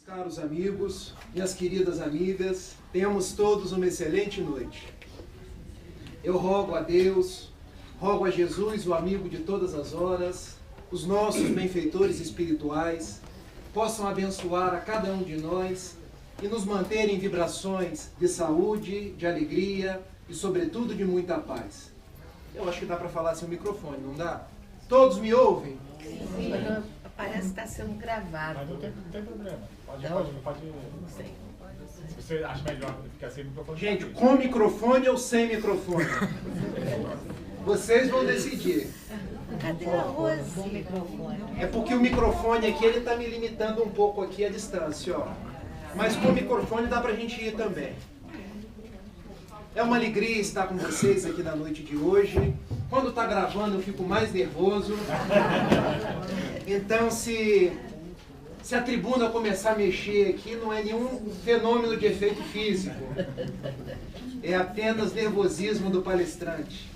Caros amigos, minhas queridas amigas, tenhamos todos uma excelente noite. Eu rogo a Deus, rogo a Jesus, o amigo de todas as horas, os nossos benfeitores espirituais, possam abençoar a cada um de nós e nos manter em vibrações de saúde, de alegria e, sobretudo, de muita paz. Eu acho que dá para falar sem o microfone, não dá? Todos me ouvem? Sim. Parece que está sendo gravado. Mas não tem problema. Pode. Não sei. Se você acha melhor ficar sem microfone. Gente, com microfone ou sem microfone? Vocês vão decidir. Cadê a Rose? O microfone. É porque o microfone aqui, ele está me limitando um pouco aqui a distância, ó. Mas com o microfone dá pra gente ir também. É uma alegria estar com vocês aqui na noite de hoje. Quando está gravando eu fico mais nervoso. Então se a tribuna começar a mexer aqui, não é nenhum fenômeno de efeito físico. É apenas nervosismo do palestrante.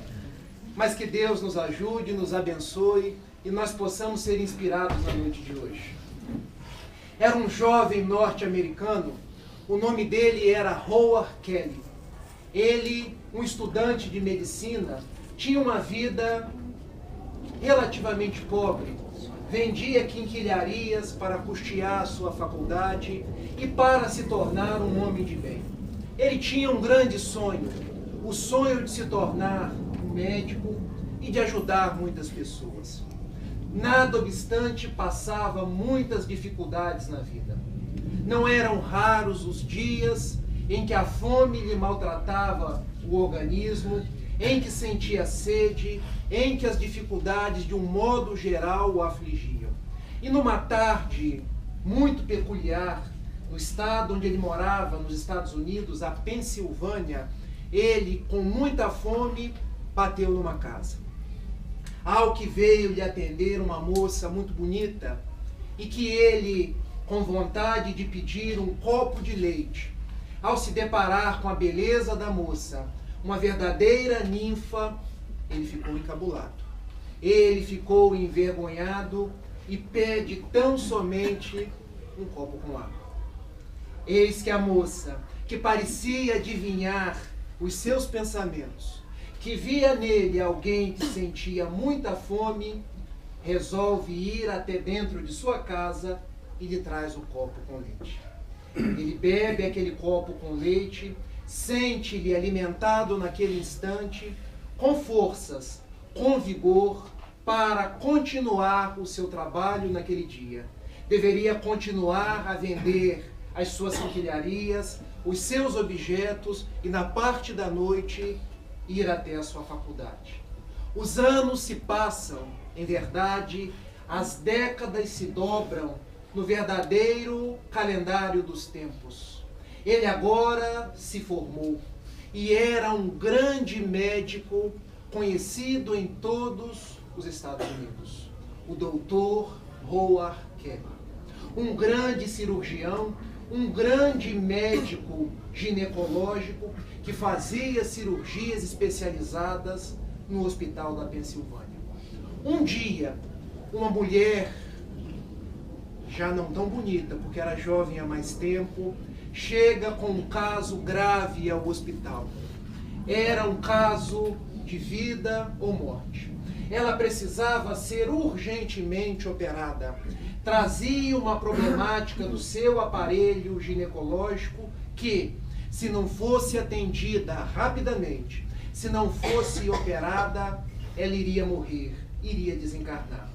Mas que Deus nos ajude, nos abençoe e nós possamos ser inspirados na noite de hoje. Era um jovem norte-americano, o nome dele era Howard Kelly. Ele, um estudante de medicina, tinha uma vida relativamente pobre. Vendia quinquilharias para custear sua faculdade e para se tornar um homem de bem. Ele tinha um grande sonho, o sonho de se tornar um médico e de ajudar muitas pessoas. Nada obstante, passava muitas dificuldades na vida. Não eram raros os dias em que a fome lhe maltratava o organismo, em que sentia sede, em que as dificuldades de um modo geral o afligiam. E numa tarde muito peculiar, no estado onde ele morava, nos Estados Unidos, a Pensilvânia, ele, com muita fome, bateu numa casa. Ao que veio lhe atender uma moça muito bonita e que ele, com vontade de pedir um copo de leite, ao se deparar com a beleza da moça, uma verdadeira ninfa, ele ficou encabulado. Ele ficou envergonhado e pede tão somente um copo com água. Eis que a moça, que parecia adivinhar os seus pensamentos, que via nele alguém que sentia muita fome, resolve ir até dentro de sua casa e lhe traz o copo com leite. Ele bebe aquele copo com leite, sente-lhe alimentado naquele instante, com forças, com vigor, para continuar o seu trabalho naquele dia. Deveria continuar a vender as suas quinquilharias, os seus objetos e, na parte da noite, ir até a sua faculdade. Os anos se passam, em verdade, as décadas se dobram no verdadeiro calendário dos tempos. Ele agora se formou e era um grande médico conhecido em todos os Estados Unidos, o Dr. Howard Kelly. Um grande cirurgião, um grande médico ginecológico que fazia cirurgias especializadas no Hospital da Pensilvânia. Um dia, uma mulher, já não tão bonita, porque era jovem há mais tempo, chega com um caso grave ao hospital. Era um caso de vida ou morte. Ela precisava ser urgentemente operada. Trazia uma problemática do seu aparelho ginecológico que, se não fosse atendida rapidamente, se não fosse operada, ela iria morrer, iria desencarnar.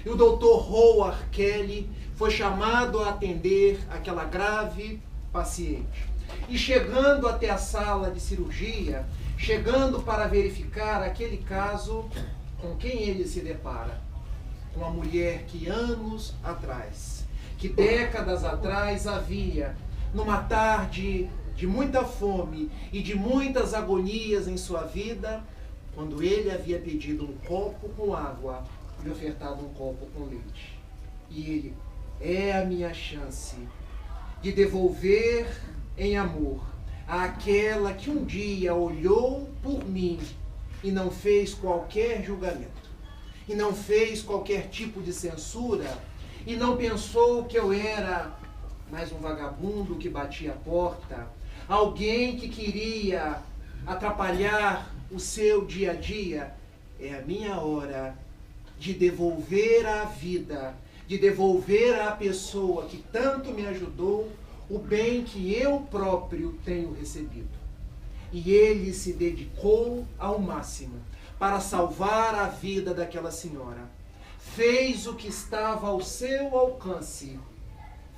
E o Dr. Howard Kelly foi chamado a atender aquela grave paciente. E chegando até a sala de cirurgia, chegando para verificar aquele caso, com quem ele se depara? Com uma mulher que anos atrás, que décadas atrás havia, numa tarde de muita fome e de muitas agonias em sua vida, quando ele havia pedido um copo com água e ofertado um copo com leite. E ele: é a minha chance de devolver em amor àquela que um dia olhou por mim e não fez qualquer julgamento, e não fez qualquer tipo de censura, e não pensou que eu era mais um vagabundo que batia a porta, alguém que queria atrapalhar o seu dia a dia. É a minha hora de devolver à vida, de devolver à pessoa que tanto me ajudou o bem que eu próprio tenho recebido. E ele se dedicou ao máximo para salvar a vida daquela senhora. Fez o que estava ao seu alcance.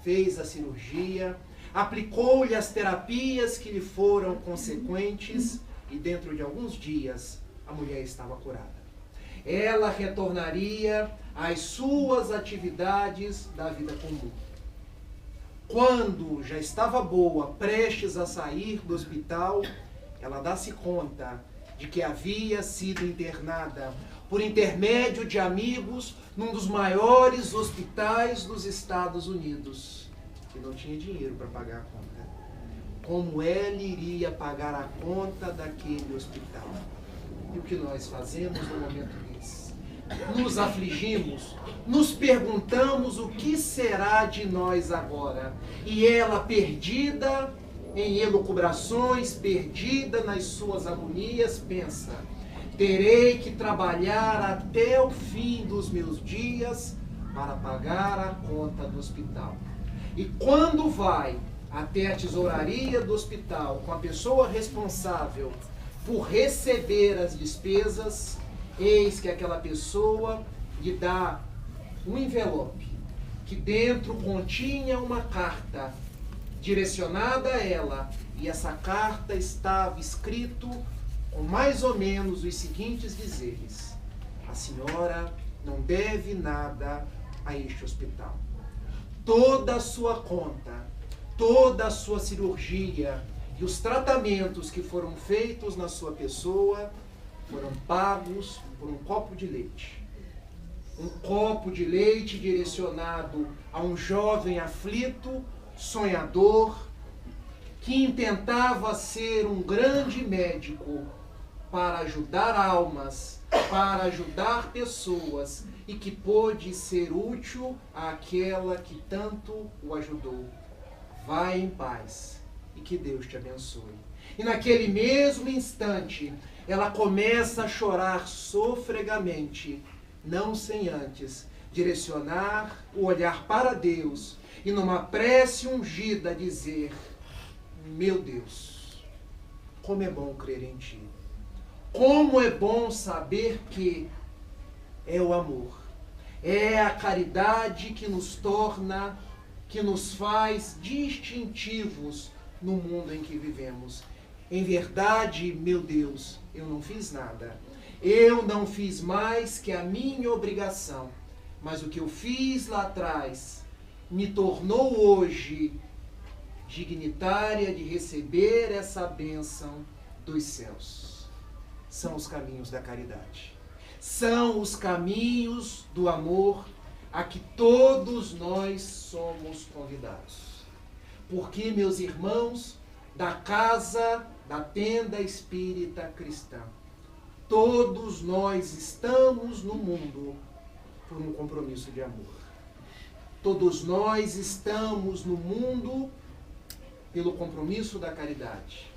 Fez a cirurgia, aplicou-lhe as terapias que lhe foram consequentes e dentro de alguns dias a mulher estava curada. Ela retornaria às suas atividades da vida comum. Quando já estava boa, prestes a sair do hospital, ela dá-se conta de que havia sido internada por intermédio de amigos num dos maiores hospitais dos Estados Unidos, que não tinha dinheiro para pagar a conta. Como ela iria pagar a conta daquele hospital? E o que nós fazemos no momento desse? Nos afligimos, nos perguntamos o que será de nós agora. E ela, perdida em elucubrações, perdida nas suas agonias, pensa: terei que trabalhar até o fim dos meus dias para pagar a conta do hospital. E quando vai até a tesouraria do hospital com a pessoa responsável por receber as despesas, eis que aquela pessoa lhe dá um envelope que dentro continha uma carta direcionada a ela, e essa carta estava escrito com mais ou menos os seguintes dizeres: a senhora não deve nada a este hospital. Toda a sua conta, toda a sua cirurgia e os tratamentos que foram feitos na sua pessoa foram pagos por um copo de leite. Um copo de leite direcionado a um jovem aflito, sonhador, que intentava ser um grande médico para ajudar almas, para ajudar pessoas, e que pôde ser útil àquela que tanto o ajudou. Vai em paz e que Deus te abençoe. E naquele mesmo instante, ela começa a chorar sofregamente, não sem antes direcionar o olhar para Deus e numa prece ungida dizer: meu Deus, como é bom crer em Ti. Como é bom saber que é o amor, é a caridade que nos torna, que nos faz distintivos no mundo em que vivemos. Em verdade, meu Deus, eu não fiz nada. Eu não fiz mais que a minha obrigação. Mas o que eu fiz lá atrás me tornou hoje dignitária de receber essa bênção dos céus. São os caminhos da caridade. São os caminhos do amor a que todos nós somos convidados. Porque, meus irmãos, da casa, da tenda espírita cristã, todos nós estamos no mundo por um compromisso de amor. Todos nós estamos no mundo pelo compromisso da caridade.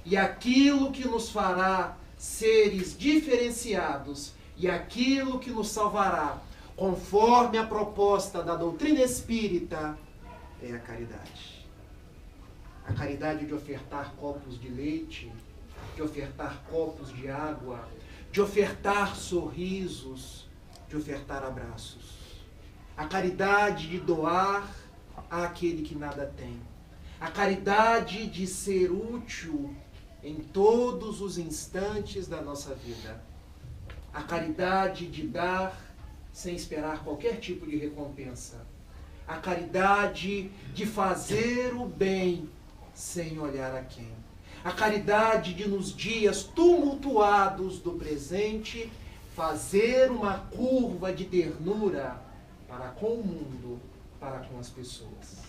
E aquilo que nos fará seres diferenciados e aquilo que nos salvará, conforme a proposta da doutrina espírita, é a caridade. A caridade de ofertar copos de leite, de ofertar copos de água, de ofertar sorrisos, de ofertar abraços. A caridade de doar àquele que nada tem. A caridade de ser útil em todos os instantes da nossa vida. A caridade de dar sem esperar qualquer tipo de recompensa. A caridade de fazer o bem sem olhar a quem. A caridade de, nos dias tumultuados do presente, fazer uma curva de ternura para com o mundo, para com as pessoas.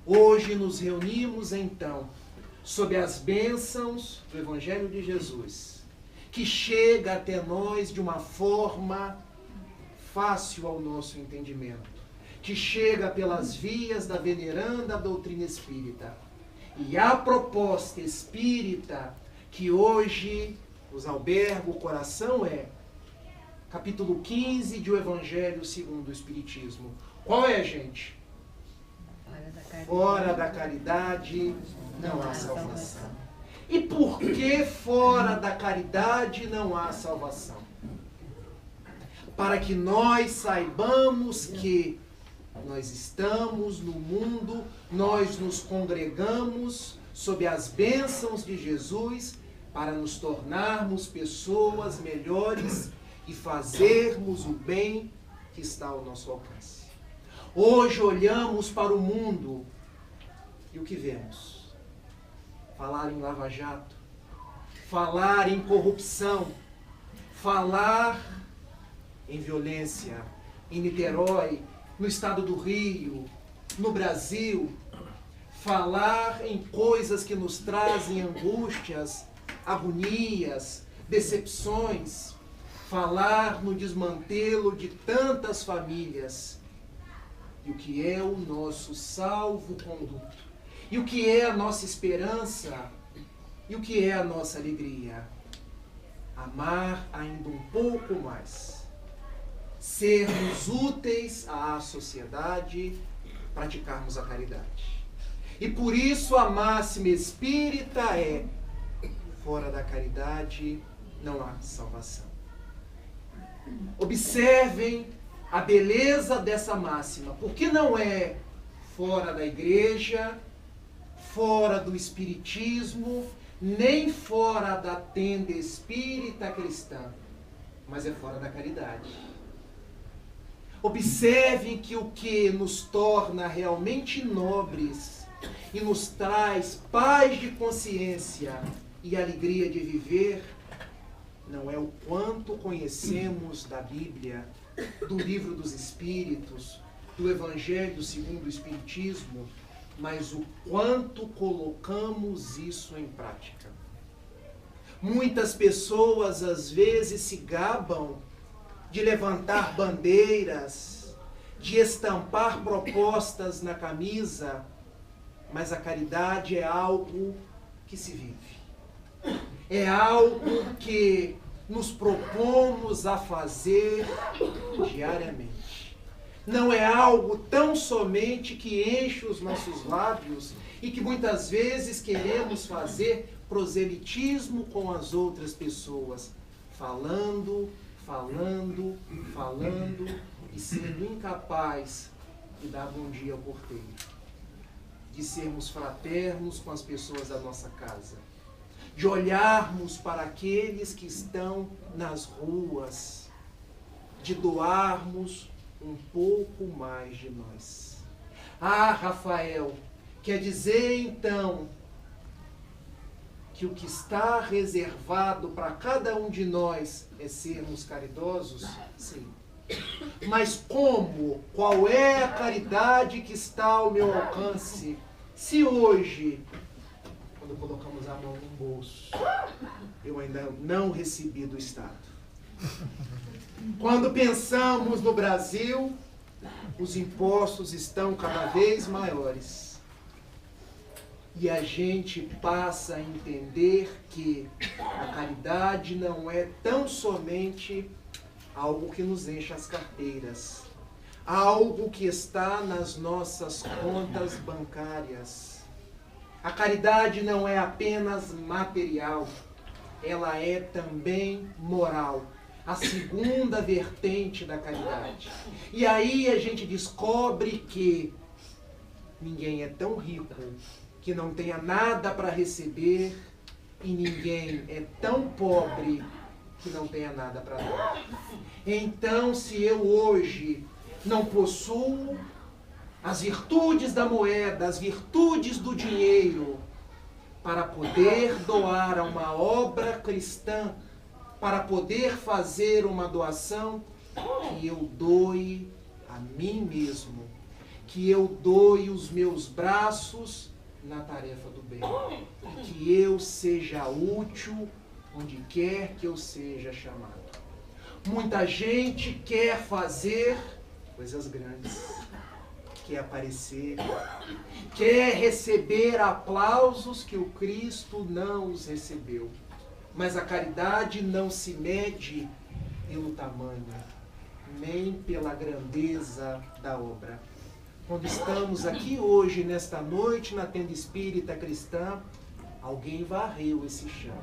Hoje nos reunimos, então, sob as bênçãos do Evangelho de Jesus, que chega até nós de uma forma fácil ao nosso entendimento, que chega pelas vias da veneranda doutrina espírita. E a proposta espírita que hoje nos alberga o coração é capítulo 15 de O Evangelho segundo o Espiritismo. Qual é, gente? Fora da caridade não há salvação. E por que fora da caridade não há salvação? Para que nós saibamos que nós estamos no mundo, nós nos congregamos sob as bênçãos de Jesus para nos tornarmos pessoas melhores e fazermos o bem que está ao nosso alcance. Hoje olhamos para o mundo e o que vemos? Falar em Lava Jato, falar em corrupção, falar em violência, em Niterói, no estado do Rio, no Brasil, falar em coisas que nos trazem angústias, agonias, decepções, falar no desmantelo de tantas famílias. E o que é o nosso salvo-conduto? E o que é a nossa esperança? E o que é a nossa alegria? Amar ainda um pouco mais. Sermos úteis à sociedade, praticarmos a caridade. E por isso a máxima espírita é: fora da caridade não há salvação. Observem a beleza dessa máxima, porque não é fora da igreja, fora do espiritismo, nem fora da tenda espírita cristã, mas é fora da caridade. Observem que o que nos torna realmente nobres e nos traz paz de consciência e alegria de viver não é o quanto conhecemos da Bíblia, do Livro dos Espíritos, do Evangelho segundo o Espiritismo, mas o quanto colocamos isso em prática. Muitas pessoas às vezes se gabam de levantar bandeiras, de estampar propostas na camisa, mas a caridade é algo que se vive. É algo que nos propomos a fazer diariamente. Não é algo tão somente que enche os nossos lábios e que muitas vezes queremos fazer proselitismo com as outras pessoas, falando e sendo incapaz de dar bom dia ao porteiro, de sermos fraternos com as pessoas da nossa casa, de olharmos para aqueles que estão nas ruas, de doarmos um pouco mais de nós. Ah, Rafael, quer dizer então que o que está reservado para cada um de nós é sermos caridosos? Sim. Mas como? Qual é a caridade que está ao meu alcance? Se hoje, quando colocamos a mão no bolso, eu ainda não recebi do Estado. Quando pensamos no Brasil, os impostos estão cada vez maiores. E a gente passa a entender que a caridade não é tão somente algo que nos enche as carteiras, algo que está nas nossas contas bancárias. A caridade não é apenas material, ela é também moral, a segunda vertente da caridade. E aí a gente descobre que ninguém é tão rico que não tenha nada para receber, e ninguém é tão pobre que não tenha nada para dar. Então, se eu hoje não possuo as virtudes da moeda, as virtudes do dinheiro, para poder doar a uma obra cristã, para poder fazer uma doação, que eu doe a mim mesmo, que eu doe os meus braços na tarefa do bem, que eu seja útil onde quer que eu seja chamado. Muita gente quer fazer coisas grandes, quer aparecer, quer receber aplausos que o Cristo não os recebeu. Mas a caridade não se mede pelo tamanho, nem pela grandeza da obra. Quando estamos aqui hoje, nesta noite, na tenda espírita cristã, alguém varreu esse chão,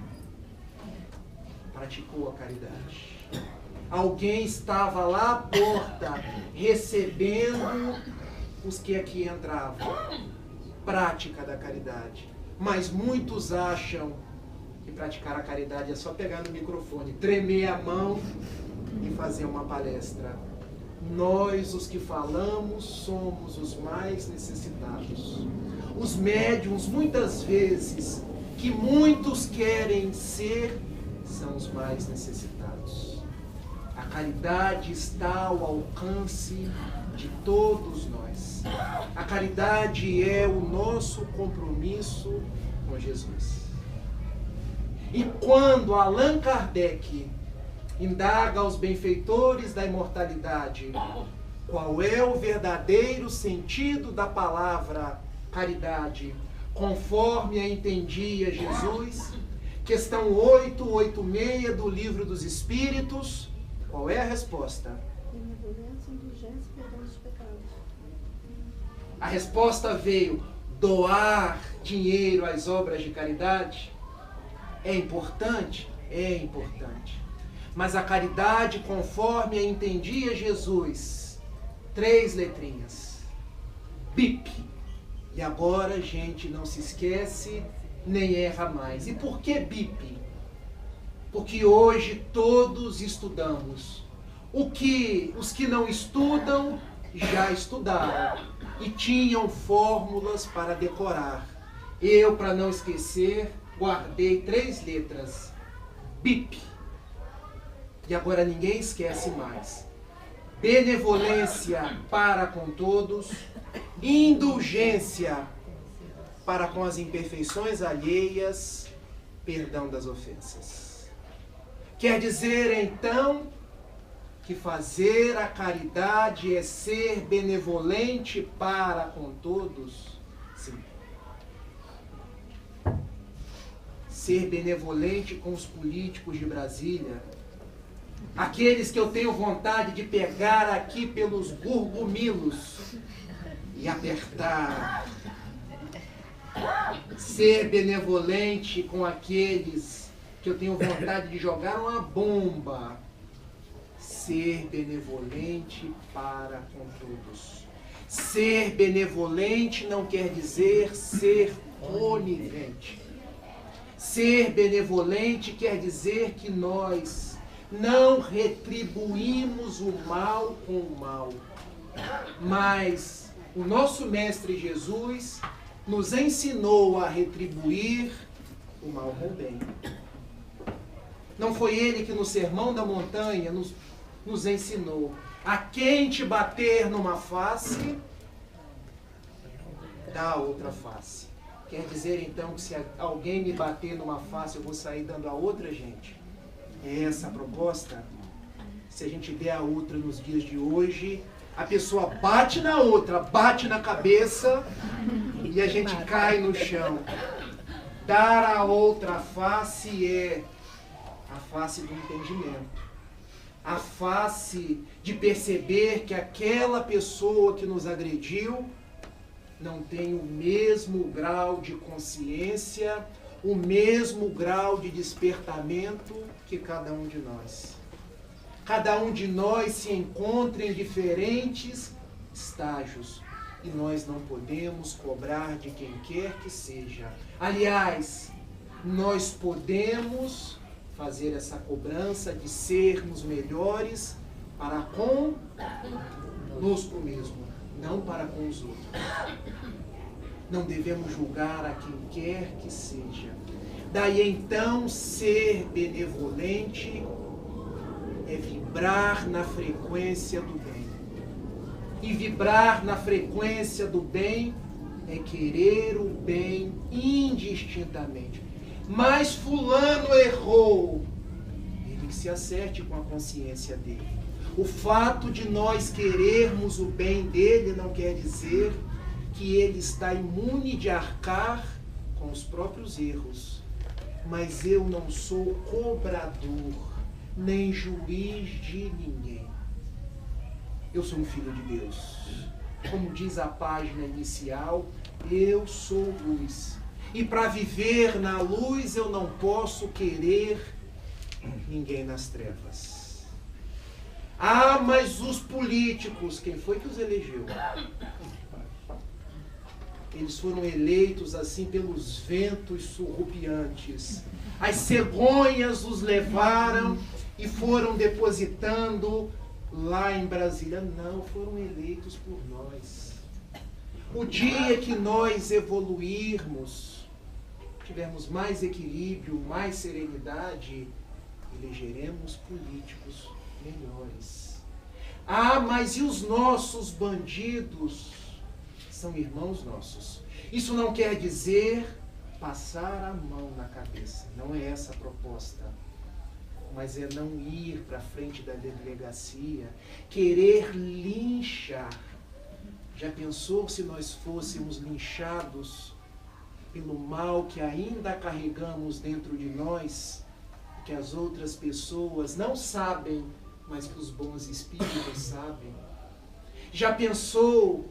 praticou a caridade. Alguém estava lá à porta, recebendo os que aqui entravam. Prática da caridade. Mas muitos acham que praticar a caridade é só pegar no microfone, tremer a mão e fazer uma palestra. Nós, os que falamos, somos os mais necessitados. Os médiuns, muitas vezes, que muitos querem ser, são os mais necessitados. A caridade está ao alcance de todos nós. A caridade é o nosso compromisso com Jesus. E quando Allan Kardec indaga aos benfeitores da imortalidade qual é o verdadeiro sentido da palavra caridade, conforme a entendia Jesus, questão 886 do Livro dos Espíritos, qual é a resposta? Benevolência, indulgência e perdão dos pecados. A resposta veio: doar dinheiro às obras de caridade. É importante? É importante. Mas a caridade, conforme a entendia Jesus, 3 letrinhas. BIP. E agora, gente, não se esquece, nem erra mais. E por que BIP? Porque hoje todos estudamos. Os que não estudam, já estudaram. E tinham fórmulas para decorar. Eu, para não esquecer, guardei 3 letras. BIP. E agora ninguém esquece mais. Benevolência para com todos. Indulgência para com as imperfeições alheias. Perdão das ofensas. Quer dizer, então, que fazer a caridade é ser benevolente para com todos? Sim. Ser benevolente com os políticos de Brasília, aqueles que eu tenho vontade de pegar aqui pelos gurgumilos e apertar. Ser benevolente com aqueles que eu tenho vontade de jogar uma bomba. Ser benevolente para com todos. Ser benevolente não quer dizer ser onivente. Ser benevolente quer dizer que nós não retribuímos o mal com o mal. Mas o nosso Mestre Jesus nos ensinou a retribuir o mal com o bem. Não foi ele que no Sermão da Montanha nos ensinou: a quem te bater numa face, dá a outra face. Quer dizer então que se alguém me bater numa face, eu vou sair dando a outra, gente? É essa a proposta? Se a gente der a outra nos dias de hoje, a pessoa bate na outra, bate na cabeça e a gente cai no chão. Dar a outra face é a face do entendimento. A face de perceber que aquela pessoa que nos agrediu não tem o mesmo grau de consciência, o mesmo grau de despertamento que cada um de nós. Cada um de nós se encontra em diferentes estágios e nós não podemos cobrar de quem quer que seja. Aliás, nós podemos fazer essa cobrança de sermos melhores para conosco mesmo, não para com os outros. Não devemos julgar a quem quer que seja. Daí então, ser benevolente é vibrar na frequência do bem. E vibrar na frequência do bem é querer o bem indistintamente. Mas fulano errou. Ele que se acerte com a consciência dele. O fato de nós querermos o bem dele não quer dizer que ele está imune de arcar com os próprios erros. Mas eu não sou cobrador, nem juiz de ninguém. Eu sou um filho de Deus. Como diz a página inicial, eu sou luz. E para viver na luz eu não posso querer ninguém nas trevas. Ah, mas os políticos, quem foi que os elegeu? Eles foram eleitos assim pelos ventos surrupiantes. As cegonhas os levaram e foram depositando lá em Brasília. Não, foram eleitos por nós. O dia que nós evoluirmos, tivermos mais equilíbrio, mais serenidade, elegeremos políticos melhores. Ah, mas e os nossos bandidos? São irmãos nossos. Isso não quer dizer passar a mão na cabeça. Não é essa a proposta. Mas é não ir para frente da delegacia, querer linchar. Já pensou se nós fôssemos linchados pelo mal que ainda carregamos dentro de nós, que as outras pessoas não sabem, mas que os bons espíritos sabem? Já pensou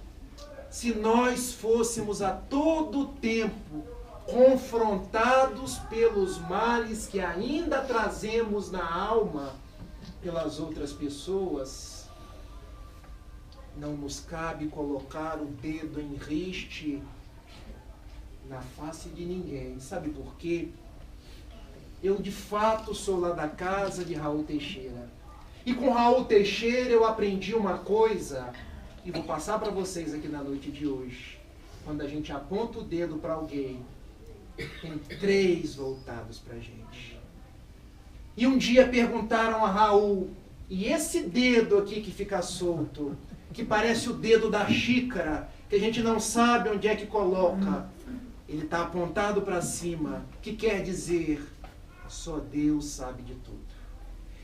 se nós fôssemos a todo tempo confrontados pelos males que ainda trazemos na alma pelas outras pessoas? Não nos cabe colocar o dedo em riste na face de ninguém. Sabe por quê? Eu de fato sou lá da casa de Raul Teixeira. E com Raul Teixeira eu aprendi uma coisa e vou passar para vocês aqui na noite de hoje. Quando a gente aponta o dedo para alguém, tem 3 voltados para a gente. E um dia perguntaram a Raul, e esse dedo aqui que fica solto, que parece o dedo da xícara, que a gente não sabe onde é que coloca, ele está apontado para cima, que quer dizer, só Deus sabe de tudo.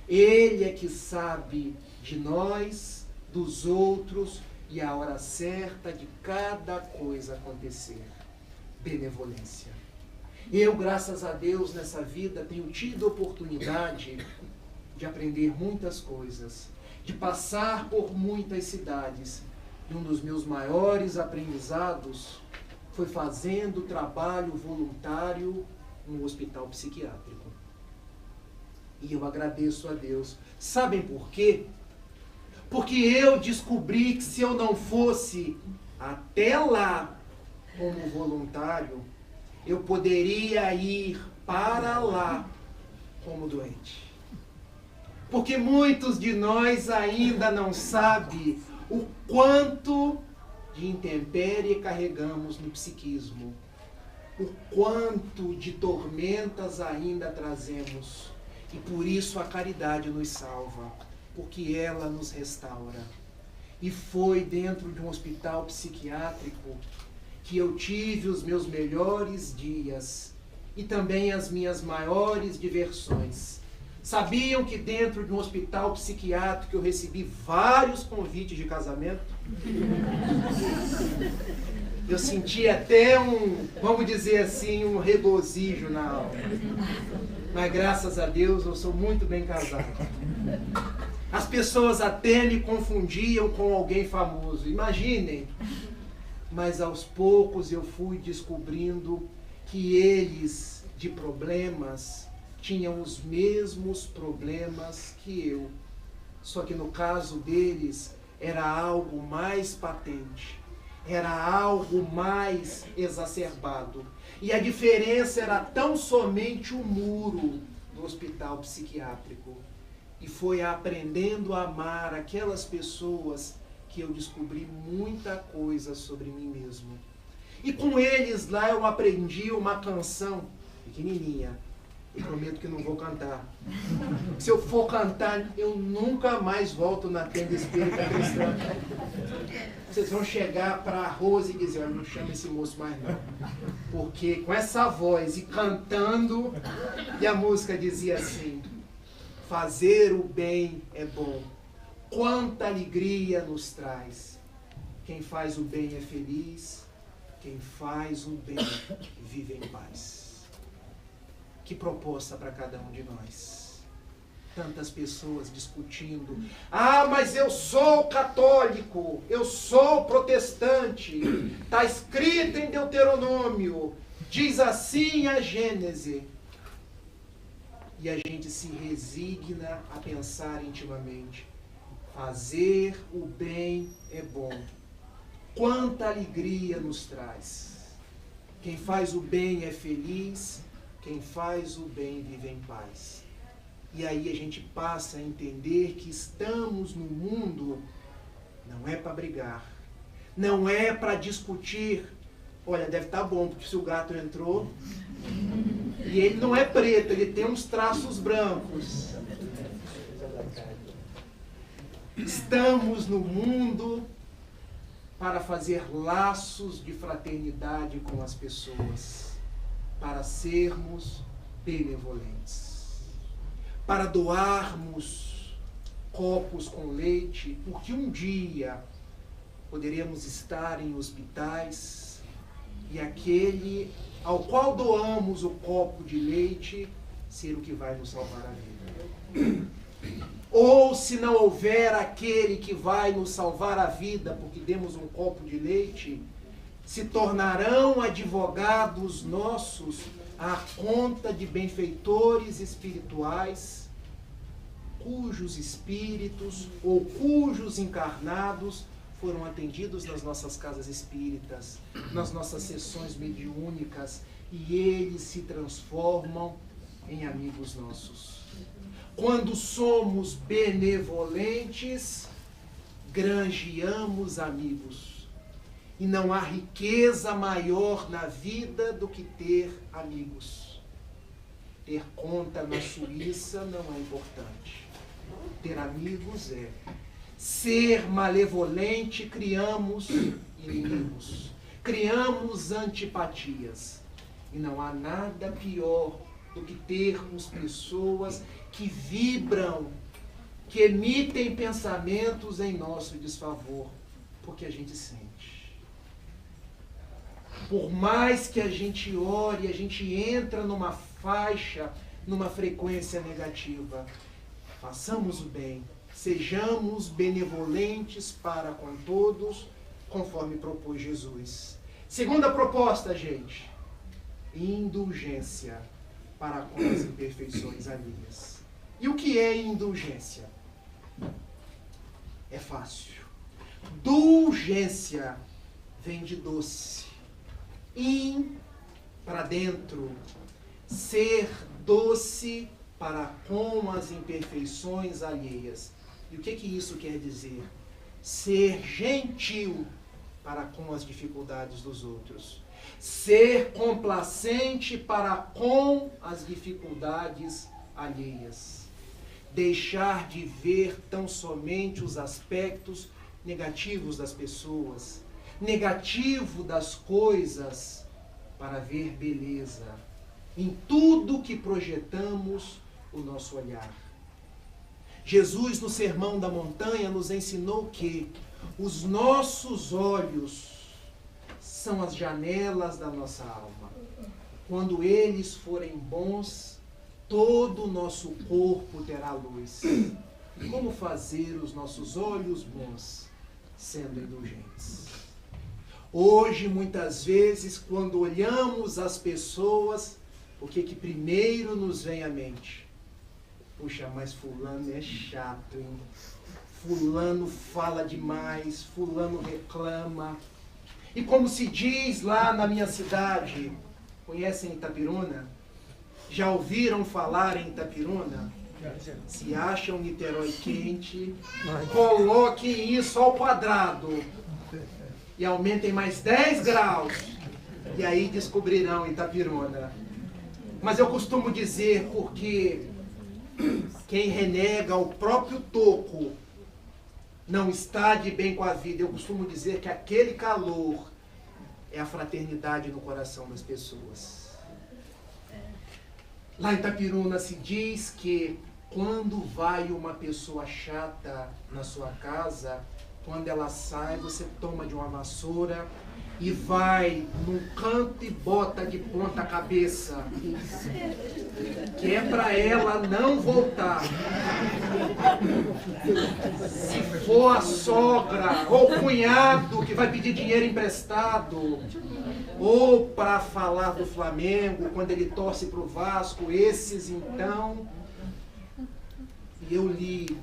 Ele é que sabe de nós, dos outros, e a hora certa de cada coisa acontecer. Benevolência. Eu, graças a Deus, nessa vida, tenho tido oportunidade de aprender muitas coisas, de passar por muitas cidades. E um dos meus maiores aprendizados foi fazendo trabalho voluntário no hospital psiquiátrico. E eu agradeço a Deus. Sabem por quê? Porque eu descobri que se eu não fosse até lá como voluntário, eu poderia ir para lá como doente. Porque muitos de nós ainda não sabem o quanto de intempérie carregamos no psiquismo, o quanto de tormentas ainda trazemos. E por isso a caridade nos salva, porque ela nos restaura. E foi dentro de um hospital psiquiátrico que eu tive os meus melhores dias e também as minhas maiores diversões. Sabiam que dentro de um hospital psiquiátrico eu recebi vários convites de casamento? Eu senti até vamos dizer assim, um regozijo na alma. Mas graças a Deus eu sou muito bem casado. As pessoas até me confundiam com alguém famoso, imaginem. Mas aos poucos eu fui descobrindo que eles, de problemas, tinham os mesmos problemas que eu. Só que no caso deles era algo mais patente, era algo mais exacerbado. E a diferença era tão somente o muro do hospital psiquiátrico. E foi aprendendo a amar aquelas pessoas que eu descobri muita coisa sobre mim mesmo. E com eles lá eu aprendi uma canção pequenininha. Eu prometo que não vou cantar. Se eu for cantar, eu nunca mais volto na tenda espírita cristã. Vocês vão chegar para a Rose e dizer, não chama esse moço mais não. Porque com essa voz e cantando, e a música dizia assim, fazer o bem é bom, Quanta alegria nos traz. Quem faz o bem é feliz, quem faz o bem vive em paz. Que proposta para cada um de nós. Tantas pessoas discutindo. Ah, mas eu sou católico, eu sou protestante. Está escrito em Deuteronômio, diz assim a Gênese. E a gente se resigna a pensar intimamente. Fazer o bem é bom. Quanta alegria nos traz. Quem faz o bem é feliz, quem faz o bem vive em paz. E aí a gente passa a entender que estamos no mundo, não é para brigar, não é para discutir. Olha, deve estar bom, porque se o gato entrou, e ele não é preto, ele tem uns traços brancos. Estamos no mundo para fazer laços de fraternidade com as pessoas, para sermos benevolentes, para doarmos copos com leite, porque um dia poderemos estar em hospitais e aquele ao qual doamos o copo de leite ser o que vai nos salvar a vida. Ou se não houver aquele que vai nos salvar a vida porque demos um copo de leite, se tornarão advogados nossos à conta de benfeitores espirituais, cujos espíritos ou cujos encarnados foram atendidos nas nossas casas espíritas, nas nossas sessões mediúnicas, e eles se transformam em amigos nossos. Quando somos benevolentes, granjeamos amigos. E não há riqueza maior na vida do que ter amigos. Ter conta na Suíça não é importante. Ter amigos é. Ser malevolente, criamos inimigos. Criamos antipatias. E não há nada pior do que termos pessoas que vibram, que emitem pensamentos em nosso desfavor, porque a gente sente. Por mais que a gente ore, a gente entra numa faixa, numa frequência negativa. Façamos o bem, sejamos benevolentes para com todos, conforme propôs Jesus. Segunda proposta, gente, indulgência para com as imperfeições alheias. E o que é indulgência? É fácil. Dulgência vem de doce. In, para dentro. Ser doce para com as imperfeições alheias. E o que isso quer dizer? Ser gentil para com as dificuldades dos outros. Ser complacente para com as dificuldades alheias. Deixar de ver tão somente os aspectos negativos das pessoas, negativo das coisas, para ver beleza em tudo que projetamos o nosso olhar. Jesus, no Sermão da Montanha, nos ensinou que os nossos olhos são as janelas da nossa alma. Quando eles forem bons, todo o nosso corpo terá luz. Como fazer os nossos olhos bons? Sendo indulgentes. Hoje, muitas vezes, quando olhamos as pessoas, o que primeiro nos vem à mente? Puxa, mas fulano é chato, hein? Fulano fala demais, fulano reclama. E como se diz lá na minha cidade, conhecem Itapiruna? Já ouviram falar em Itapiruna? Se acham Niterói quente, coloquem isso ao quadrado e aumentem mais 10 graus. E aí descobrirão Itapiruna. Mas eu costumo dizer, porque quem renega o próprio toco não está de bem com a vida. Eu costumo dizer que aquele calor é a fraternidade no coração das pessoas. Lá em Itapiruna se diz que Quando vai uma pessoa chata na sua casa, quando ela sai, você toma de uma vassoura e vai num canto e bota de ponta cabeça, que é para ela não voltar. Se for a sogra ou o cunhado que vai pedir dinheiro emprestado, ou para falar do Flamengo quando ele torce para o Vasco, esses então. E eu li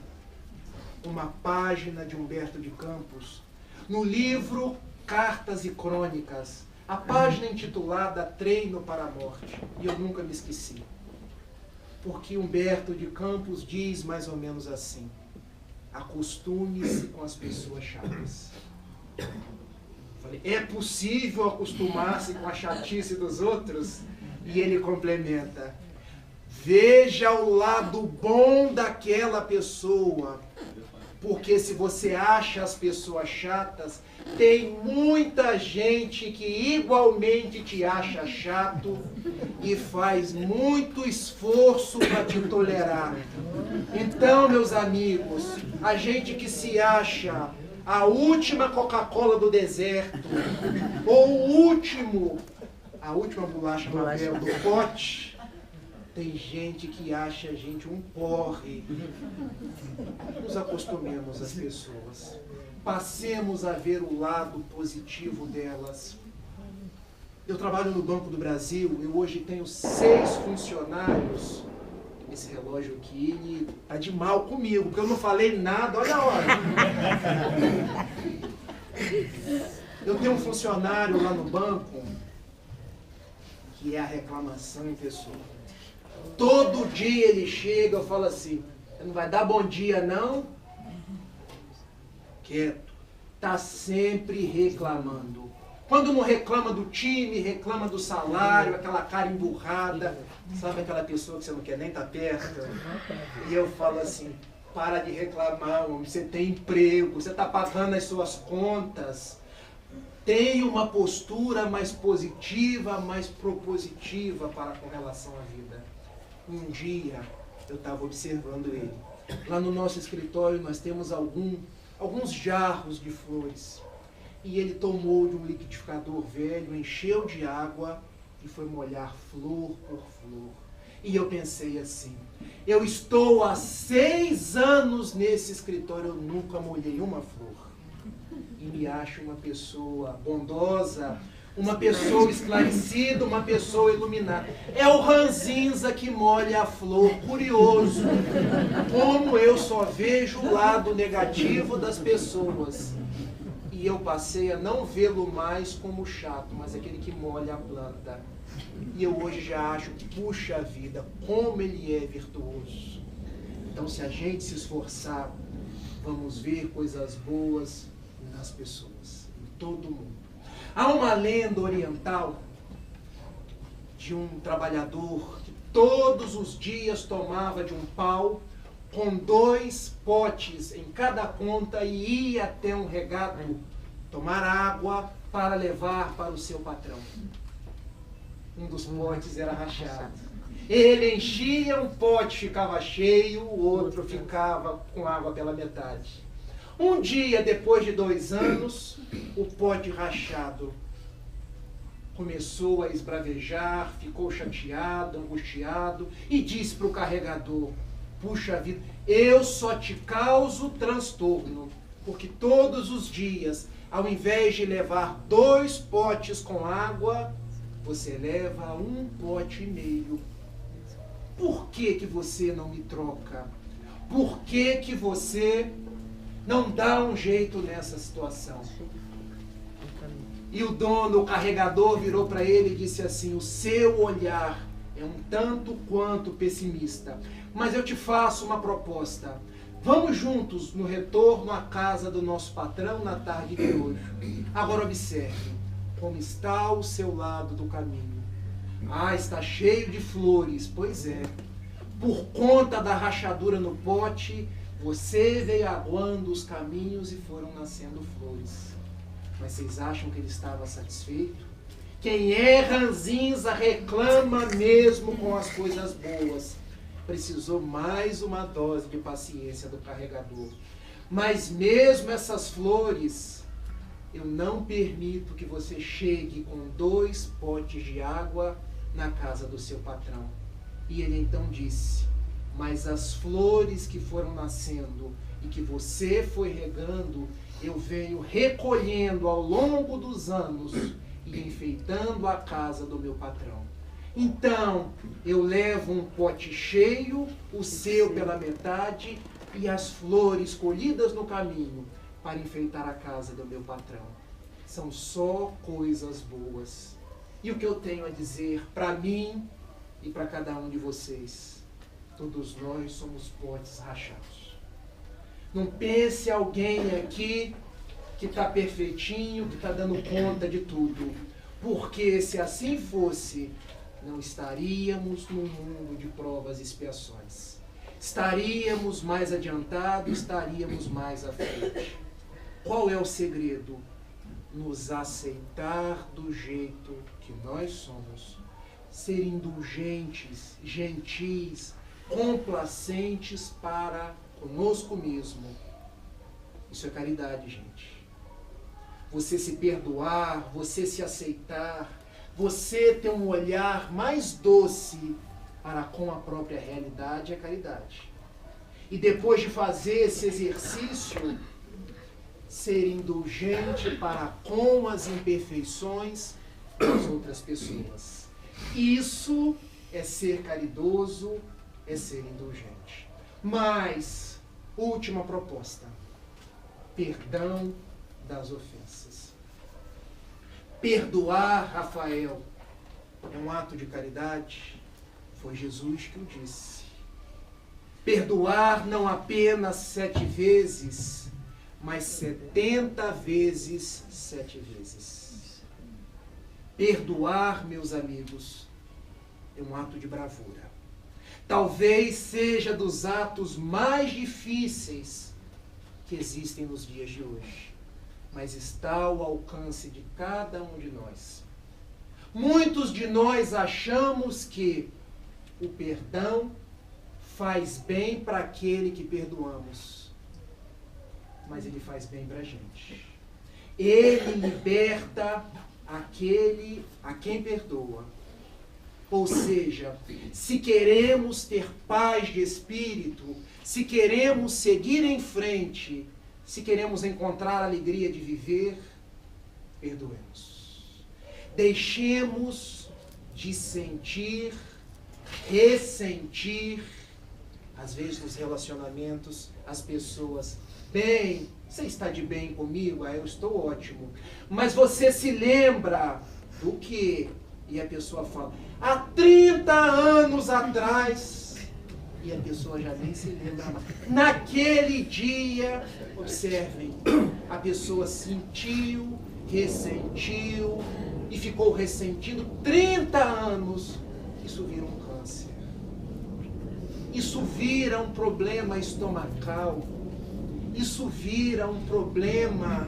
uma página de Humberto de Campos no livro Cartas e Crônicas, a página intitulada Treino para a Morte, e eu nunca me esqueci, porque Humberto de Campos diz mais ou menos assim: acostume-se com as pessoas chatas. Falei, é possível acostumar-se com a chatice dos outros? E ele complementa: veja o lado bom daquela pessoa, porque se você acha as pessoas chatas, tem muita gente que igualmente te acha chato e faz muito esforço para te tolerar. Então, meus amigos, a gente que se acha a última Coca-Cola do deserto, ou a última bolacha Mabel do pote, tem gente que acha a gente um porre. Nos acostumemos às pessoas. Passemos a ver o lado positivo delas. Eu trabalho no Banco do Brasil, eu hoje tenho 6 funcionários. Esse relógio aqui, ele tá de mal comigo, porque eu não falei nada, olha a hora. Eu tenho um funcionário lá no banco, que é a reclamação em pessoa. Todo dia ele chega, eu falo assim, você não vai dar bom dia não? Quieto. Tá sempre reclamando. Quando não reclama do time, reclama do salário, aquela cara emburrada. Sabe aquela pessoa que você não quer nem estar perto? E eu falo assim, para de reclamar, homem, você tem emprego, você está pagando as suas contas. Tenha uma postura mais positiva, mais propositiva com relação à vida. Um dia eu estava observando ele. Lá no nosso escritório nós temos alguns jarros de flores. E ele tomou de um liquidificador velho, encheu de água e foi molhar flor por flor. E eu pensei assim, eu estou há 6 anos nesse escritório, eu nunca molhei uma flor. E me acho uma pessoa bondosa, uma pessoa esclarecida, uma pessoa iluminada. É o ranzinza que molha a flor, curioso. Como eu só vejo o lado negativo das pessoas. E eu passei a não vê-lo mais como chato, mas aquele que molha a planta. E eu hoje já acho, puxa vida, como ele é virtuoso. Então, se a gente se esforçar, vamos ver coisas boas nas pessoas, em todo mundo. Há uma lenda oriental de um trabalhador que todos os dias tomava de um pau com 2 potes em cada ponta e ia até um regato tomar água para levar para o seu patrão. Um dos potes era rachado. Ele enchia, um pote ficava cheio, o outro ficava com água pela metade. Um dia, depois de 2 anos, o pote rachado começou a esbravejar, ficou chateado, angustiado e disse para o carregador, puxa vida, eu só te causo transtorno, porque todos os dias, ao invés de levar 2 potes com água, você leva 1,5 pote. Por que que você não me troca? Por que que você não dá um jeito nessa situação? E o dono, o carregador, virou para ele e disse assim, o seu olhar é um tanto quanto pessimista, mas eu te faço uma proposta. Vamos juntos no retorno à casa do nosso patrão na tarde de hoje. Agora observe como está o seu lado do caminho. Ah, está cheio de flores. Pois é. Por conta da rachadura no pote, você veio aguando os caminhos e foram nascendo flores. Mas vocês acham que ele estava satisfeito? Quem é ranzinza reclama mesmo com as coisas boas. precisou mais uma dose de paciência do carregador. Mas mesmo essas flores, eu não permito que você chegue com 2 potes de água na casa do seu patrão. E ele então disse: mas as flores que foram nascendo e que você foi regando, eu venho recolhendo ao longo dos anos e enfeitando a casa do meu patrão. Então, eu levo um pote cheio, o seu pela metade, e as flores colhidas no caminho para enfeitar a casa do meu patrão. São só coisas boas. E o que eu tenho a dizer para mim e para cada um de vocês? Todos nós somos potes rachados. Não pense alguém aqui que está perfeitinho, que está dando conta de tudo. Porque se assim fosse, não estaríamos num mundo de provas e expiações. Estaríamos mais adiantados, estaríamos mais à frente. Qual é o segredo? Nos aceitar do jeito que nós somos. Ser indulgentes, gentis, complacentes para conosco mesmo. Isso é caridade, gente. Você se perdoar, você se aceitar, você ter um olhar mais doce para com a própria realidade é caridade. E depois de fazer esse exercício, ser indulgente para com as imperfeições das outras pessoas. Isso é ser caridoso, é ser indulgente. Mas, última proposta: perdão das ofensas. Perdoar, Rafael, é um ato de caridade? Foi Jesus que o disse. Perdoar não apenas 7 vezes, mas 70 vezes 7 vezes. Perdoar, meus amigos, é um ato de bravura. Talvez seja dos atos mais difíceis que existem nos dias de hoje, mas está ao alcance de cada um de nós. Muitos de nós achamos que o perdão faz bem para aquele que perdoamos, mas ele faz bem para a gente. Ele liberta aquele a quem perdoa. Ou seja, se queremos ter paz de espírito, se queremos seguir em frente, se queremos encontrar a alegria de viver, perdoemos. Deixemos de sentir, ressentir, às vezes nos relacionamentos, as pessoas: bem, você está de bem comigo? Eu estou ótimo. Mas você se lembra do quê? E a pessoa fala: há 30 anos atrás. E a pessoa já nem se lembra mais. Naquele dia, observem, a pessoa sentiu, ressentiu e ficou ressentindo 30 anos. Isso vira um câncer. Isso vira um problema estomacal. Isso vira um problema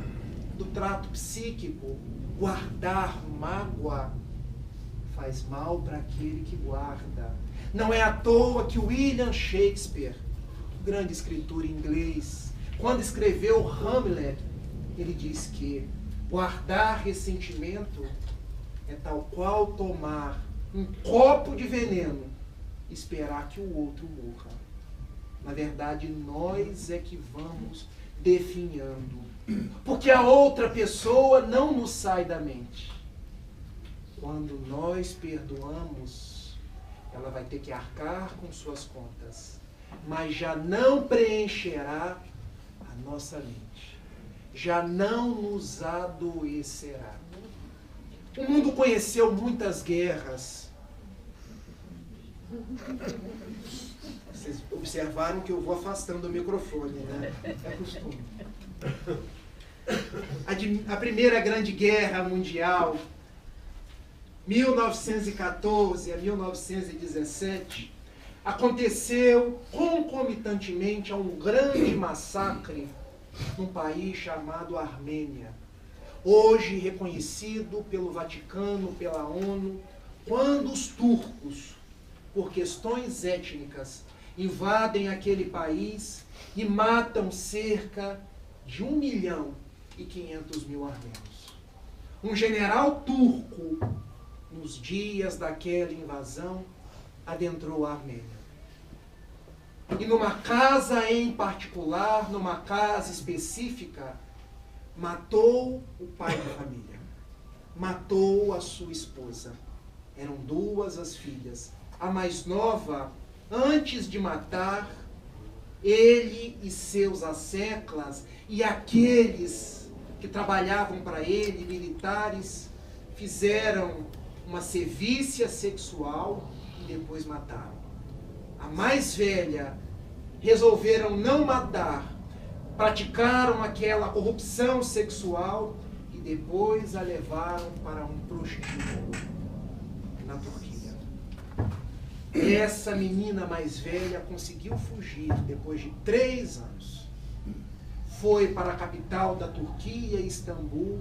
do trato psíquico. Guardar mágoa faz mal para aquele que guarda. Não é à toa que William Shakespeare, grande escritor inglês, quando escreveu Hamlet, ele diz que guardar ressentimento é tal qual tomar um copo de veneno e esperar que o outro morra. Na verdade, nós é que vamos definhando, porque a outra pessoa não nos sai da mente. Quando nós perdoamos, ela vai ter que arcar com suas contas, mas já não preencherá a nossa mente, já não nos adoecerá. O mundo conheceu muitas guerras. Vocês observaram que eu vou afastando o microfone, né? É costume. A Primeira Grande Guerra Mundial, 1914 a 1917, aconteceu concomitantemente a um grande massacre num país chamado Armênia, hoje reconhecido pelo Vaticano, pela ONU, quando os turcos, por questões étnicas, invadem aquele país e matam cerca de 1.500.000 armênios. Um general turco, nos dias daquela invasão, adentrou a Armênia. E numa casa em particular, numa casa específica, matou o pai da família. Matou a sua esposa. Eram 2 as filhas. A mais nova, antes de matar, ele e seus asseclas e aqueles que trabalhavam para ele, militares, fizeram uma sevícia sexual e depois mataram. A mais velha resolveram não matar, praticaram aquela corrupção sexual e depois a levaram para um prostíbulo na Turquia. Essa menina mais velha conseguiu fugir depois de 3 anos. Foi para a capital da Turquia, Istambul,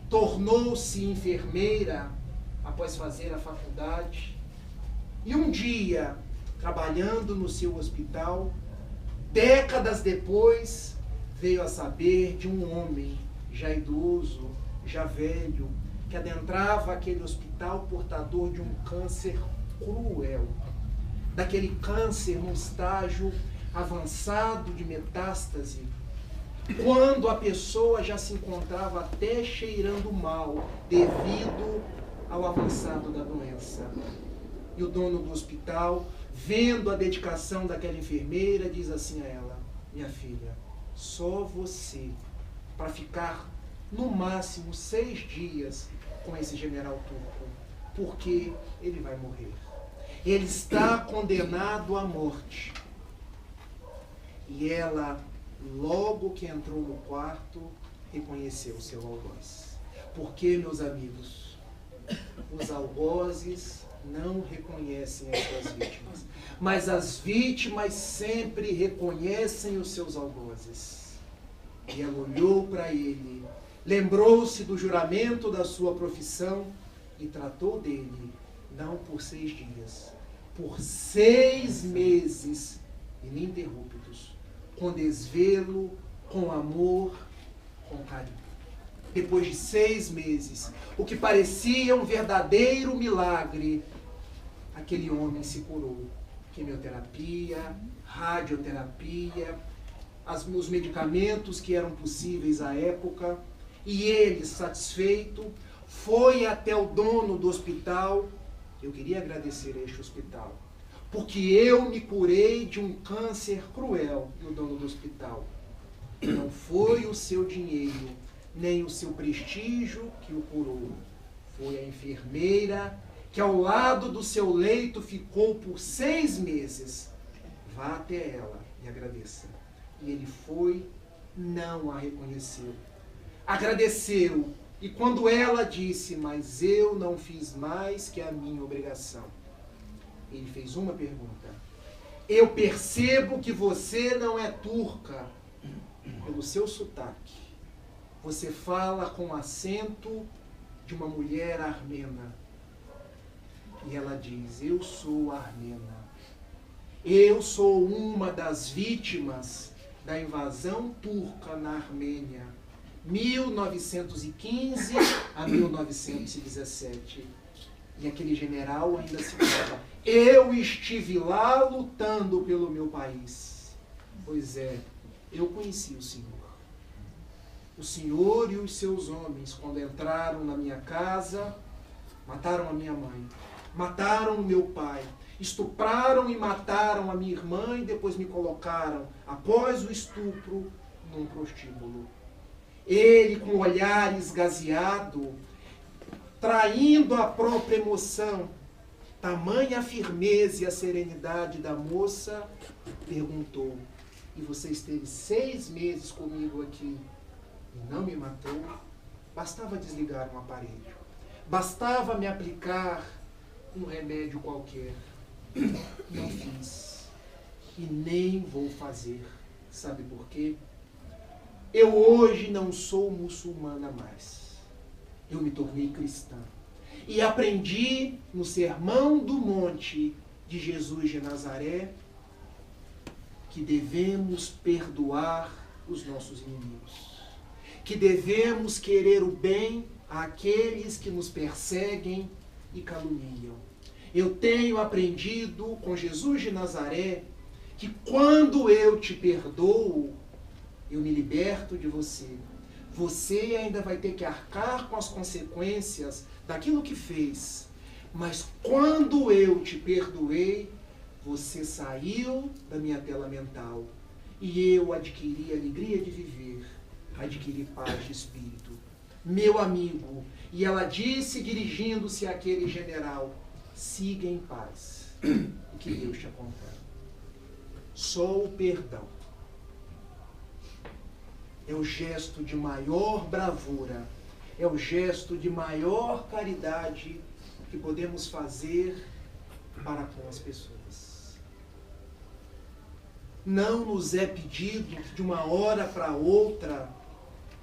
tornou-se enfermeira após fazer a faculdade e um dia, trabalhando no seu hospital, décadas depois, veio a saber de um homem já idoso, já velho, que adentrava aquele hospital portador de um câncer cruel. Daquele câncer num estágio avançado de metástase, quando a pessoa já se encontrava até cheirando mal devido ao avançado da doença. E o dono do hospital, vendo a dedicação daquela enfermeira, diz assim a ela: minha filha, só você, para ficar no máximo 6 dias com esse general turco, porque ele vai morrer. Ele está condenado à morte. E ela, logo que entrou no quarto, reconheceu o seu algoz. Porque, meus amigos, os algozes não reconhecem as suas vítimas, mas as vítimas sempre reconhecem os seus algozes. E ela olhou para ele, lembrou-se do juramento da sua profissão e tratou dele, não por 6 dias, por 6 meses ininterruptos, com desvelo, com amor, com carinho. Depois de 6 meses, o que parecia um verdadeiro milagre, aquele homem se curou. Quimioterapia, radioterapia, os medicamentos que eram possíveis à época, e ele, satisfeito, foi até o dono do hospital. Eu queria agradecer a este hospital, porque eu me curei de um câncer cruel. E o dono do hospital: não foi o seu dinheiro, nem o seu prestígio que o curou. Foi a enfermeira que ao lado do seu leito ficou por 6 meses. Vá até ela e agradeça. E ele foi, não a reconheceu. Agradeceu, e quando ela disse: mas eu não fiz mais que a minha obrigação, ele fez uma pergunta: eu percebo que você não é turca pelo seu sotaque. Você fala com acento de uma mulher armena. E ela diz: eu sou armena. Eu sou uma das vítimas da invasão turca na Armênia, 1915 a 1917. E aquele general ainda se fala: eu estive lá lutando pelo meu país. Pois é, eu conheci o Senhor. O Senhor e os seus homens, quando entraram na minha casa, mataram a minha mãe, mataram o meu pai, estupraram e mataram a minha irmã e depois me colocaram, após o estupro, num prostíbulo. Ele, com o olhar esgazeado, traindo a própria emoção, tamanha a firmeza e a serenidade da moça, perguntou: e você esteve 6 meses comigo aqui e não me matou? Bastava desligar um aparelho, bastava me aplicar um remédio qualquer. Não fiz e nem vou fazer. Sabe por quê? Eu hoje não sou muçulmana mais. Eu me tornei cristã. E aprendi no Sermão do Monte de Jesus de Nazaré que devemos perdoar os nossos inimigos, que devemos querer o bem àqueles que nos perseguem e caluniam. Eu tenho aprendido com Jesus de Nazaré que quando eu te perdoo, eu me liberto de você. Você ainda vai ter que arcar com as consequências daquilo que fez. Mas quando eu te perdoei, você saiu da minha tela mental. E eu adquiri a alegria de viver, adquiri paz de espírito. Meu amigo, e ela disse, dirigindo-se àquele general, siga em paz, e que Deus te acompanhe. Só o perdão é o gesto de maior bravura, é o gesto de maior caridade que podemos fazer para com as pessoas. Não nos é pedido que de uma hora para outra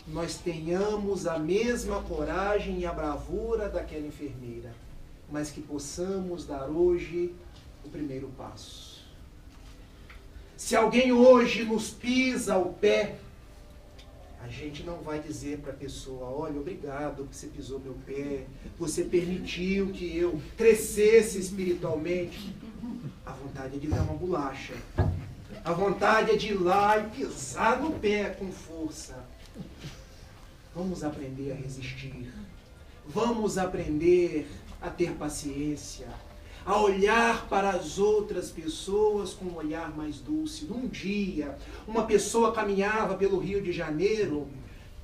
nós tenhamos a mesma coragem e a bravura daquela enfermeira, mas que possamos dar hoje o primeiro passo. Se alguém hoje nos pisa o pé, a gente não vai dizer para a pessoa, olha, obrigado que você pisou meu pé, você permitiu que eu crescesse espiritualmente. A vontade é de dar uma bolacha. A vontade é de ir lá e pisar no pé com força. Vamos aprender a resistir. Vamos aprender a ter paciência, a olhar para as outras pessoas com um olhar mais dulce. Um dia, uma pessoa caminhava pelo Rio de Janeiro,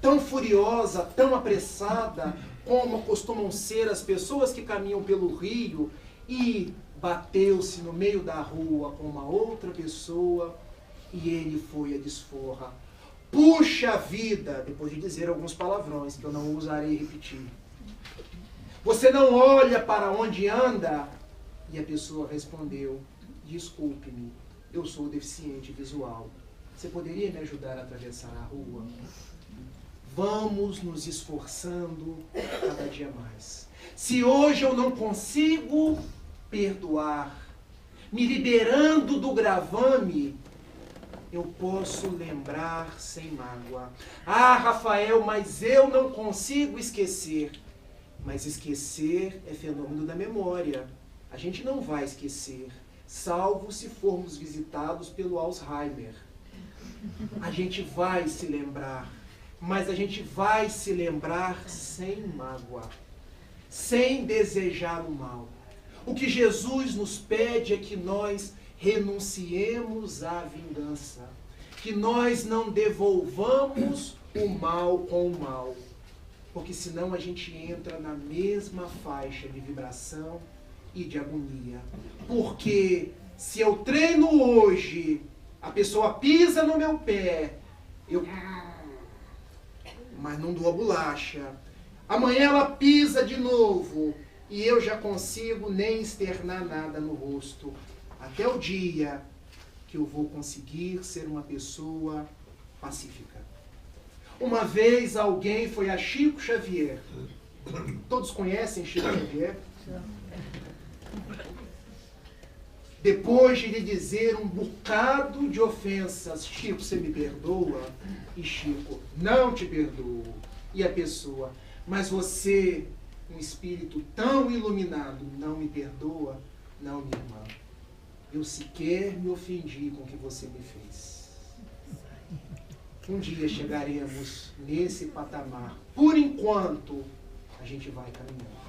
tão furiosa, tão apressada, como costumam ser as pessoas que caminham pelo Rio, e bateu-se no meio da rua com uma outra pessoa, e ele foi à desforra. Puxa vida! Depois de dizer alguns palavrões que eu não ousarei repetir. Você não olha para onde anda? E a pessoa respondeu, desculpe-me, eu sou deficiente visual. Você poderia me ajudar a atravessar a rua? Vamos nos esforçando cada dia mais. Se hoje eu não consigo perdoar, me liberando do gravame, eu posso lembrar sem mágoa. Ah, Rafael, mas eu não consigo esquecer. Mas esquecer é fenômeno da memória. A gente não vai esquecer, salvo se formos visitados pelo Alzheimer. A gente vai se lembrar, mas a gente vai se lembrar sem mágoa, sem desejar o mal. O que Jesus nos pede é que nós renunciemos à vingança, que nós não devolvamos o mal com o mal, porque senão a gente entra na mesma faixa de vibração e de agonia. Porque se eu treino hoje, a pessoa pisa no meu pé, mas não dou a bolacha. Amanhã ela pisa de novo e eu já consigo nem externar nada no rosto. Até o dia que eu vou conseguir ser uma pessoa pacífica. Uma vez alguém foi a Chico Xavier. Todos conhecem Chico Xavier? Depois de lhe dizer um bocado de ofensas, Chico, você me perdoa? E Chico, não te perdoo. E a pessoa, mas você, um espírito tão iluminado, não me perdoa? Não, minha irmã. Eu sequer me ofendi com o que você me fez. Um dia chegaremos nesse patamar. Por enquanto, a gente vai caminhando.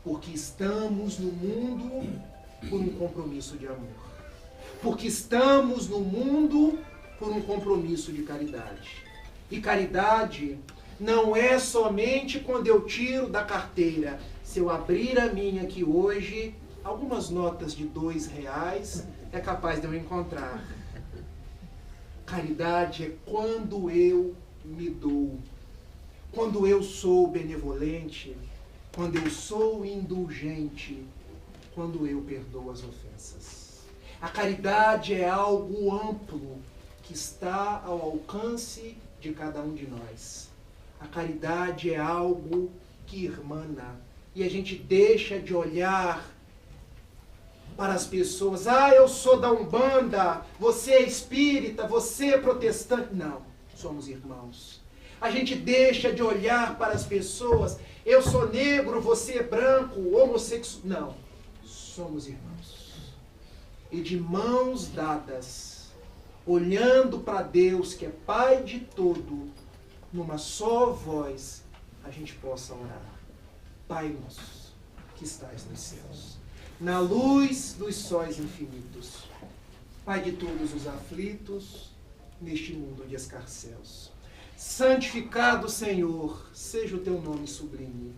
Porque estamos no mundo por um compromisso de amor. Porque estamos no mundo por um compromisso de caridade. E caridade não é somente quando eu tiro da carteira. Se eu abrir a minha aqui hoje, algumas notas de R$2 é capaz de eu encontrar. Caridade é quando eu me dou, quando eu sou benevolente, quando eu sou indulgente, quando eu perdoo as ofensas. A caridade é algo amplo que está ao alcance de cada um de nós. A caridade é algo que irmana e a gente deixa de olhar para as pessoas. Ah, eu sou da Umbanda, você é espírita, você é protestante. Não, somos irmãos. A gente deixa de olhar para as pessoas. Eu sou negro, você é branco, homossexual. Não, somos irmãos. E de mãos dadas, olhando para Deus, que é Pai de todo, numa só voz, a gente possa orar. Pai nosso, que estais nos céus, na luz dos sóis infinitos, Pai de todos os aflitos, neste mundo de escarcéus. Santificado, Senhor, seja o teu nome sublime,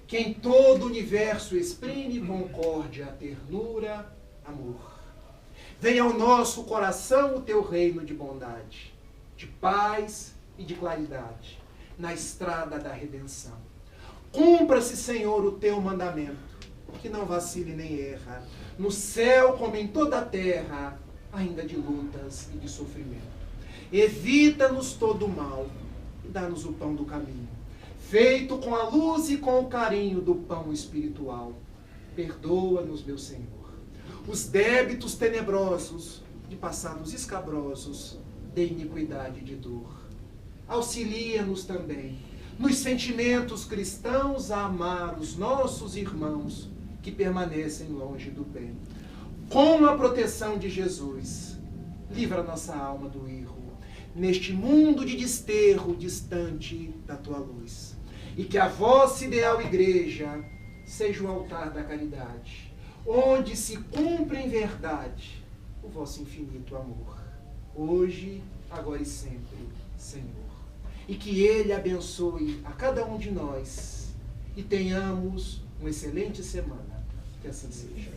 que em todo o universo exprime concórdia, ternura, amor. Venha ao nosso coração o teu reino de bondade, de paz e de claridade, na estrada da redenção. Cumpra-se, Senhor, o teu mandamento, que não vacile nem erra, no céu como em toda a terra, ainda de lutas e de sofrimento. Evita-nos todo o mal e dá-nos o pão do caminho, feito com a luz e com o carinho do pão espiritual. Perdoa-nos, meu Senhor, os débitos tenebrosos de passados escabrosos, de iniquidade e de dor. Auxilia-nos também nos sentimentos cristãos a amar os nossos irmãos que permanecem longe do bem. Com a proteção de Jesus, livra nossa alma do erro, neste mundo de desterro distante da tua luz. E que a vossa ideal igreja seja o altar da caridade, onde se cumpre em verdade o vosso infinito amor, hoje, agora e sempre, Senhor. E que Ele abençoe a cada um de nós e tenhamos uma excelente semana. Que assim seja.